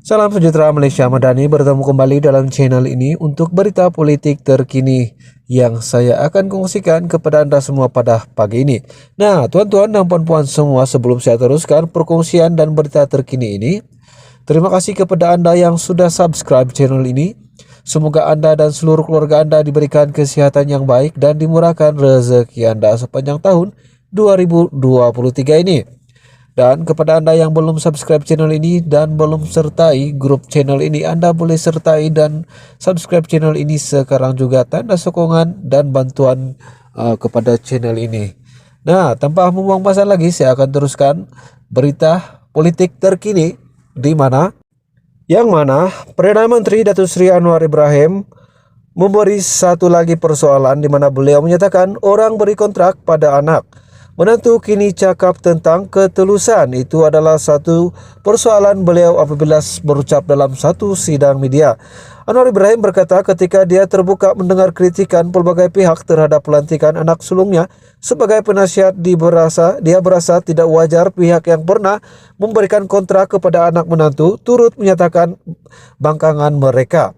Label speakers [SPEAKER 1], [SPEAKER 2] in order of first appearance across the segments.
[SPEAKER 1] Salam sejahtera Malaysia Madani, bertemu kembali dalam channel ini untuk berita politik terkini yang saya akan kongsikan kepada anda semua pada pagi ini. Nah, tuan-tuan dan puan-puan semua, sebelum saya teruskan perkongsian dan berita terkini ini, terima kasih kepada anda yang sudah subscribe channel ini. Semoga anda dan seluruh keluarga anda diberikan kesehatan yang baik dan dimurahkan rezeki anda sepanjang tahun 2023 ini. Dan kepada anda yang belum subscribe channel ini dan belum sertai grup channel ini, anda boleh sertai dan subscribe channel ini sekarang juga, tanda sokongan dan bantuan kepada channel ini. Nah, tanpa membuang masa lagi, saya akan teruskan berita politik terkini di mana Perdana Menteri Datuk Seri Anwar Ibrahim memberi satu lagi persoalan di mana beliau menyatakan orang beri kontrak pada anak menantu kini cakap tentang ketulusan. Itu adalah satu persoalan beliau apabila berucap dalam satu sidang media. Anwar Ibrahim berkata ketika dia terbuka mendengar kritikan pelbagai pihak terhadap pelantikan anak sulungnya sebagai penasihat, dia berasa tidak wajar pihak yang pernah memberikan kontrak kepada anak menantu turut menyatakan bangkangan mereka.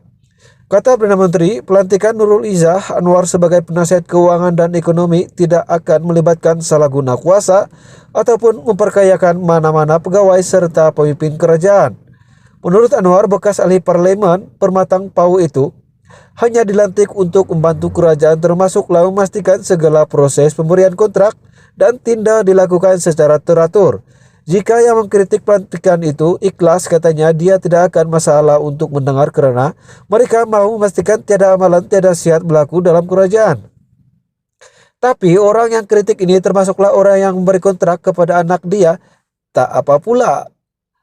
[SPEAKER 1] Kata Perdana Menteri, pelantikan Nurul Izzah Anwar sebagai penasihat keuangan dan ekonomi tidak akan melibatkan salah guna kuasa ataupun memperkayakan mana-mana pegawai serta pemimpin kerajaan. Menurut Anwar, bekas ahli parlimen Permatang Pau itu hanya dilantik untuk membantu kerajaan, termasuklah memastikan segala proses pemberian kontrak dan tindak dilakukan secara teratur. Jika yang mengkritik pelantikan itu ikhlas, katanya dia tidak akan masalah untuk mendengar kerana mereka mahu memastikan tiada amalan tiada sihat berlaku dalam kerajaan. Tapi orang yang kritik ini termasuklah orang yang memberi kontrak kepada anak dia. Tak apa pula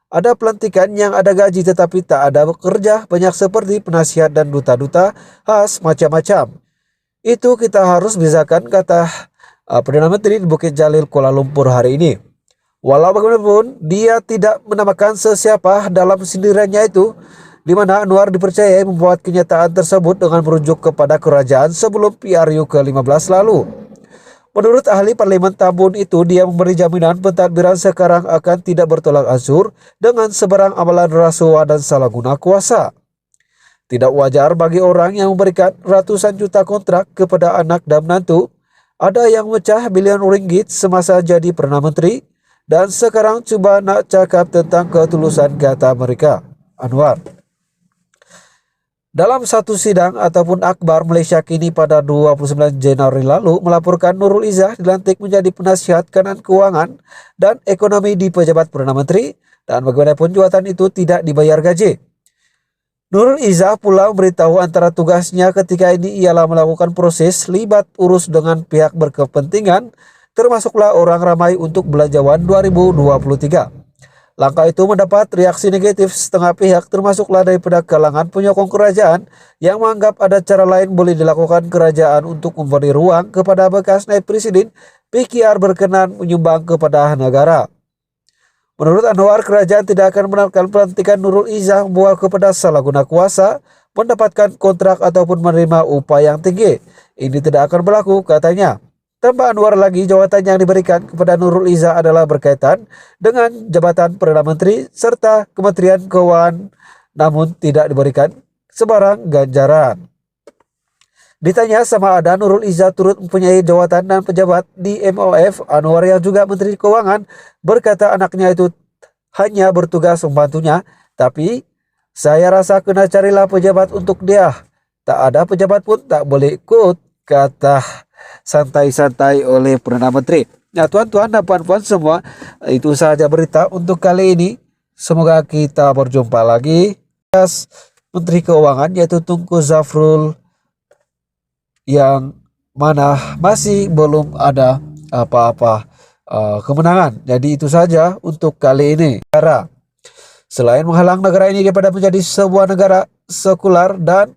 [SPEAKER 1] ada pelantikan yang ada gaji tetapi tak ada bekerja, banyak seperti penasihat dan duta-duta khas macam-macam. Itu kita harus bezakan, kata Perdana Menteri di Bukit Jalil, Kuala Lumpur hari ini. Walau bagaimanapun, dia tidak menamakan sesiapa dalam sindirannya itu, di mana Anwar dipercayai membuat kenyataan tersebut dengan merujuk kepada kerajaan sebelum PRU ke-15 lalu. Menurut ahli parlimen Tambun itu, dia memberi jaminan pentadbiran sekarang akan tidak bertolak ansur dengan sebarang amalan rasuah dan salah guna kuasa. Tidak wajar bagi orang yang memberikan ratusan juta kontrak kepada anak dan menantu. Ada yang mecah bilion ringgit semasa jadi Perdana Menteri, dan sekarang cuba nak cakap tentang ketulusan, kata mereka. Anwar dalam satu sidang ataupun akhbar Malaysia Kini pada 29 Januari lalu melaporkan Nurul Izzah dilantik menjadi penasihat kanan keuangan dan ekonomi di pejabat Perdana Menteri, dan bagaimanapun jawatan itu tidak dibayar gaji. Nurul Izzah pula memberitahu antara tugasnya ketika ini ialah melakukan proses libat urus dengan pihak berkepentingan, termasuklah orang ramai untuk belanjawan 2023. Langkah itu mendapat reaksi negatif setengah pihak, termasuklah daripada kalangan penyokong kerajaan yang menganggap ada cara lain boleh dilakukan kerajaan untuk memberi ruang kepada bekas naib presiden PKR berkenan menyumbang kepada negara. Menurut Anwar, kerajaan tidak akan menolakkan pelantikan Nurul Izzah membawa kepada salah guna kuasa, mendapatkan kontrak ataupun menerima upah yang tinggi. Ini tidak akan berlaku, katanya. Tambah Anwar lagi, jawatan yang diberikan kepada Nurul Izzah adalah berkaitan dengan jabatan Perdana Menteri serta Kementerian Keuangan, namun tidak diberikan sebarang ganjaran. Ditanya sama ada Nurul Izzah turut mempunyai jawatan dan pejabat di MOF, Anwar yang juga Menteri Keuangan berkata anaknya itu hanya bertugas membantunya, tapi saya rasa kena carilah pejabat untuk dia. Tak ada pejabat pun tak boleh ikut, kata santai-santai oleh Perdana Menteri. Nah, tuan-tuan dan puan-puan semua, itu sahaja berita untuk kali ini. Semoga kita berjumpa lagi. Menteri Keuangan yaitu Tunku Zafrul, yang mana masih belum ada apa-apa kemenangan. Jadi itu saja untuk kali ini. Selain menghalang negara ini daripada menjadi sebuah negara sekular dan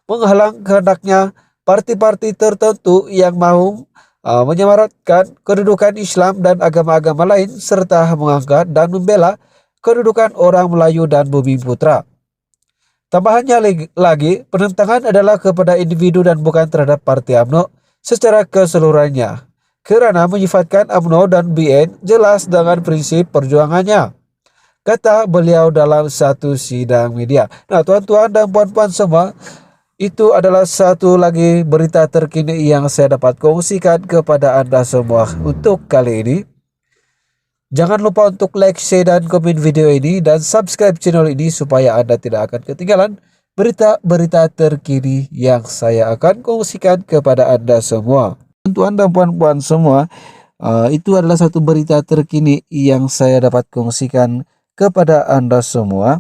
[SPEAKER 1] menghalang kehendaknya parti-parti tertentu yang mahu menyamaratkan kedudukan Islam dan agama-agama lain serta mengangkat dan membela kedudukan orang Melayu dan bumi putra. Tambahannya lagi, penentangan adalah kepada individu dan bukan terhadap parti UMNO secara keseluruhannya, kerana menyifatkan UMNO dan BN jelas dengan prinsip perjuangannya. kata beliau dalam satu sidang media. Nah, tuan-tuan dan puan-puan semua, itu adalah satu lagi berita terkini yang saya dapat kongsikan kepada Anda semua untuk kali ini. Jangan lupa untuk like, share, dan komen video ini, dan subscribe channel ini supaya Anda tidak akan ketinggalan berita-berita terkini yang saya akan kongsikan kepada Anda semua. Tuan dan puan-puan semua, itu adalah satu berita terkini yang saya dapat kongsikan kepada Anda semua.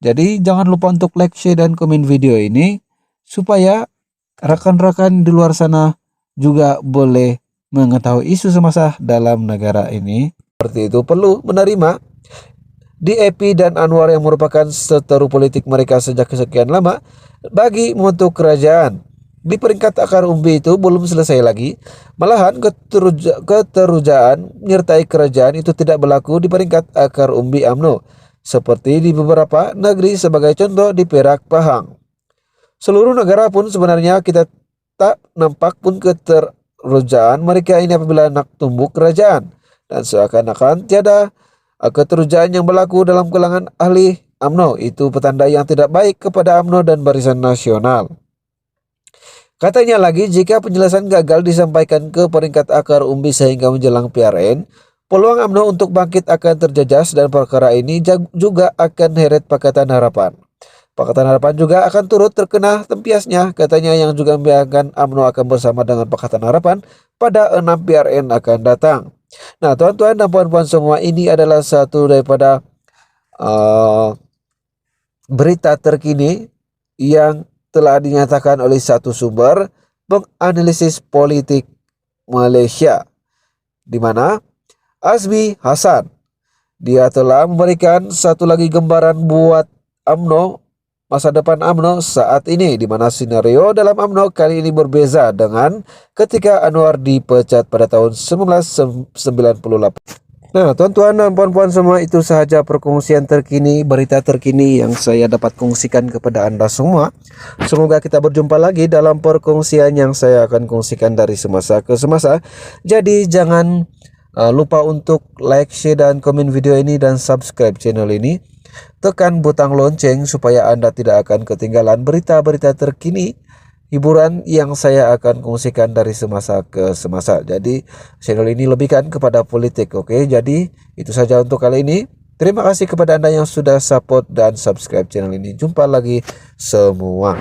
[SPEAKER 1] Jadi jangan lupa untuk like, share, dan komen video ini supaya rekan-rekan di luar sana juga boleh mengetahui isu semasa dalam negara ini. Seperti itu, perlu menerima DAP dan Anwar yang merupakan seteru politik mereka sejak sekian lama bagi membentuk kerajaan. Di peringkat akar umbi itu belum selesai lagi, malahan keterujaan menyertai kerajaan itu tidak berlaku di peringkat akar umbi UMNO, seperti di beberapa negeri sebagai contoh di Perak, Pahang. Seluruh negara pun sebenarnya kita tak nampak pun keterujaan mereka ini apabila nak tumbuh kerajaan. Dan seakan-akan tiada keterujaan yang berlaku dalam kalangan ahli UMNO. Itu petanda yang tidak baik kepada UMNO dan Barisan Nasional. Katanya lagi, jika penjelasan gagal disampaikan ke peringkat akar umbi sehingga menjelang PRN, peluang UMNO untuk bangkit akan terjejas dan perkara ini juga akan heret Pakatan Harapan. Pakatan Harapan juga akan turut terkena tempiasnya, katanya, yang juga membiarkan UMNO akan bersama dengan Pakatan Harapan pada 6 PRN akan datang. Nah, tuan-tuan dan puan-puan semua, ini adalah satu daripada berita terkini yang telah dinyatakan oleh satu sumber penganalisis politik Malaysia, di mana Azmi Hasan, dia telah memberikan satu lagi gambaran buat UMNO, masa depan UMNO saat ini, di mana skenario dalam UMNO kali ini berbeza dengan ketika Anwar dipecat pada tahun 1998. Nah, tuan-tuan dan puan-puan semua, itu sahaja perkongsian terkini, berita terkini yang saya dapat kongsikan kepada Anda semua. Semoga kita berjumpa lagi dalam perkongsian yang saya akan kongsikan dari semasa ke semasa. Jadi jangan lupa untuk like, share, dan komen video ini, dan subscribe channel ini. Tekan butang lonceng supaya Anda tidak akan ketinggalan berita-berita terkini, hiburan yang saya akan kongsikan dari semasa ke semasa. Jadi channel ini lebihkan kepada politik, oke? Jadi itu saja untuk kali ini. Terima kasih kepada Anda yang sudah support dan subscribe channel ini. Jumpa lagi semua.